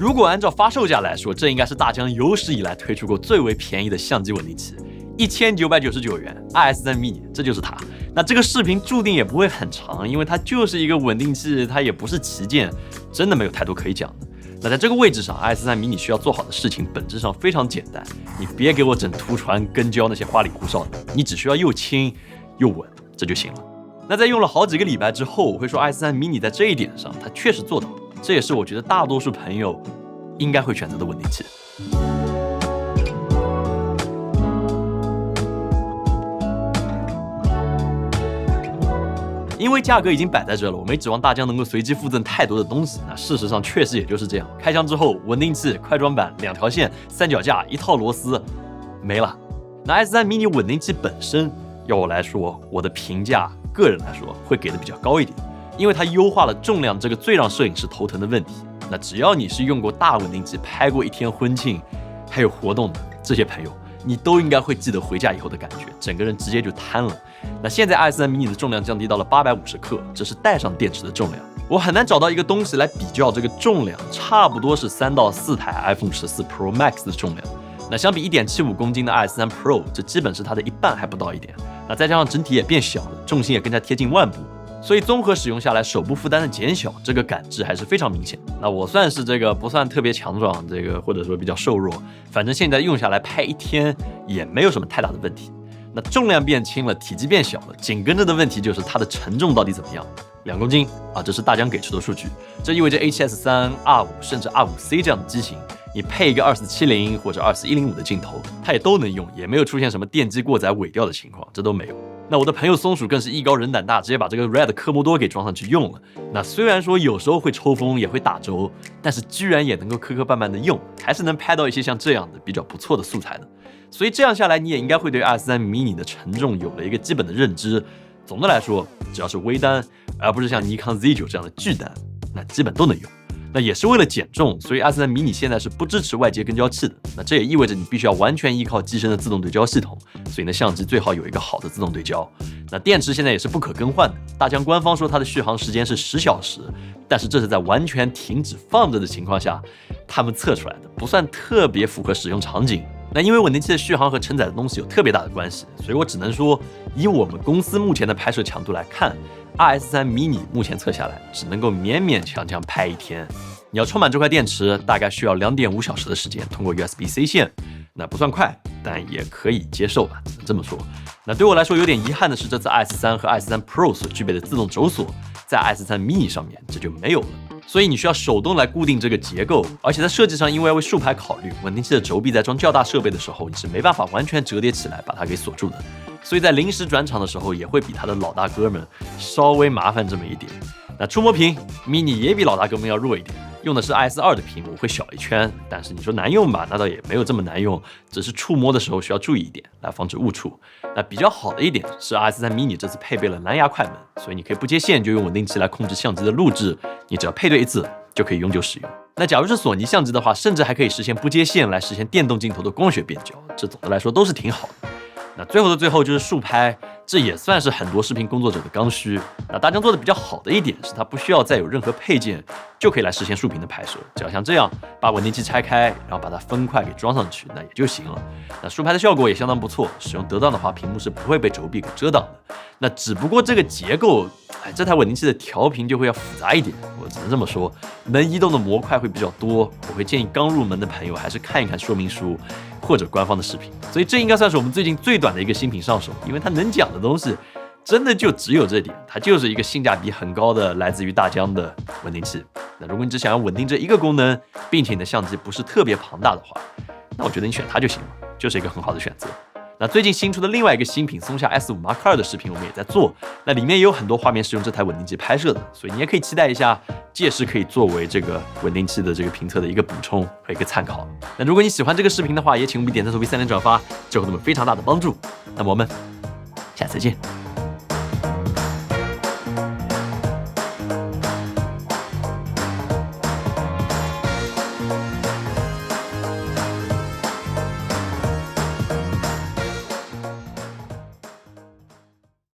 如果按照发售价来说，这应该是大疆有史以来推出过最为便宜的相机稳定器，1999元 IS3 mini， 这就是它。那这个视频注定也不会很长，因为它就是一个稳定器，它也不是旗舰，真的没有太多可以讲的。那在这个位置上 ，IS3 mini 需要做好的事情本质上非常简单，你别给我整图传、跟焦那些花里胡哨的，你只需要又轻又稳，这就行了。那在用了好几个礼拜之后，我会说 IS3 mini 在这一点上，它确实做到了，这也是我觉得大多数朋友应该会选择的稳定器。因为价格已经摆在这了，我没指望大疆能够随机附赠太多的东西。那事实上确实也就是这样，开箱之后，稳定器、快装板、2条线、三脚架、一套螺丝没了。那 S3 mini 稳定器本身，要我来说，我的评价个人来说会给的比较高一点，因为它优化了重量这个最让摄影师头疼的问题。那只要你是用过大稳定器拍过一天婚庆还有活动的这些朋友，你都应该会记得回家以后的感觉，整个人直接就瘫了。那现在 IS3 mini 的重量降低到了850克，这是带上电池的重量。我很难找到一个东西来比较这个重量，差不多是3到4台 iPhone 14 Pro Max 的重量。那相比 1.75 公斤的 IS3 Pro， 这基本是它的一半还不到一点。那再加上整体也变小了，重心也更加贴近腕部，所以综合使用下来，手部负担的减小，这个感知还是非常明显。那我算是这个不算特别强壮，这个或者说比较瘦弱，反正现在用下来拍一天也没有什么太大的问题。那重量变轻了，体积变小了，紧跟着的问题就是它的承重到底怎么样？2公斤啊，这是大疆给出的数据。这意味着 A7S3、R5 甚至 R5C 这样的机型，你配一个2470或者24-105的镜头，它也都能用，也没有出现什么电机过载尾掉的情况，这都没有。那我的朋友松鼠更是艺高人胆大，直接把这个 Red 科莫多给装上去用了。那虽然说有时候会抽风，也会打轴，但是居然也能够磕磕绊绊的用，还是能拍到一些像这样的比较不错的素材的。所以这样下来，你也应该会对 IS3 mini 的承重有了一个基本的认知。总的来说，只要是微单，而不是像尼康 Z9 这样的巨单，那基本都能用。那也是为了减重，所以 IS3 mini 现在是不支持外接跟焦器的。那这也意味着你必须要完全依靠机身的自动对焦系统，所以呢，相机最好有一个好的自动对焦。那电池现在也是不可更换的，大疆官方说它的续航时间是10小时，但是这是在完全停止放着的情况下，他们测出来的，不算特别符合使用场景。那因为稳定器的续航和承载的东西有特别大的关系，所以我只能说，以我们公司目前的拍摄强度来看，IS3 mini 目前测下来只能够勉勉强强拍一天。你要充满这块电池，大概需要2.5小时的时间，通过 USB-C 线，那不算快，但也可以接受吧，只能这么说。那对我来说有点遗憾的是，这次 IS3 和 IS3 Pro 所具备的自动轴锁，在 IS3 mini 上面这就没有了。所以你需要手动来固定这个结构，而且在设计上，因为为竖排考虑，稳定器的轴臂在装较大设备的时候，你是没办法完全折叠起来把它给锁住的，所以在临时转场的时候，也会比它的老大哥们稍微麻烦这么一点。那触摸屏 mini 也比老大哥们要弱一点，用的是 IS2 的屏幕，会小一圈，但是你说难用吧，那倒也没有这么难用，只是触摸的时候需要注意一点，来防止误触。那比较好的一点是 IS3 mini 这次配备了蓝牙快门，所以你可以不接线就用稳定器来控制相机的录制，你只要配对一次就可以永久使用。那假如是索尼相机的话，甚至还可以实现不接线来实现电动镜头的光学变焦，这总的来说都是挺好的。那最后的最后就是竖拍，这也算是很多视频工作者的刚需。那大疆做的比较好的一点是，它不需要再有任何配件就可以来实现竖屏的拍摄，只要像这样把稳定器拆开，然后把它分块给装上去，那也就行了。那竖拍的效果也相当不错，使用得当的话，屏幕是不会被轴臂给遮挡的。那只不过这个结构，这台稳定器的调频就会要复杂一点，我只能这么说，能移动的模块会比较多，我会建议刚入门的朋友还是看一看说明书或者官方的视频。所以这应该算是我们最近最短的一个新品上手，因为它能讲的东西真的就只有这点，它就是一个性价比很高的来自于大疆的稳定器。那如果你只想要稳定这一个功能，并且你的相机不是特别庞大的话，那我觉得你选它就行了，就是一个很好的选择。那最近新出的另外一个新品松下 S5 Mark II 的视频我们也在做，那里面也有很多画面是用这台稳定器拍摄的，所以你也可以期待一下，届时可以作为这个稳定器的这个评测的一个补充和一个参考。那如果你喜欢这个视频的话，也请务必点赞、投币、3连转发，这会对我们非常大的帮助。那么我们下次见。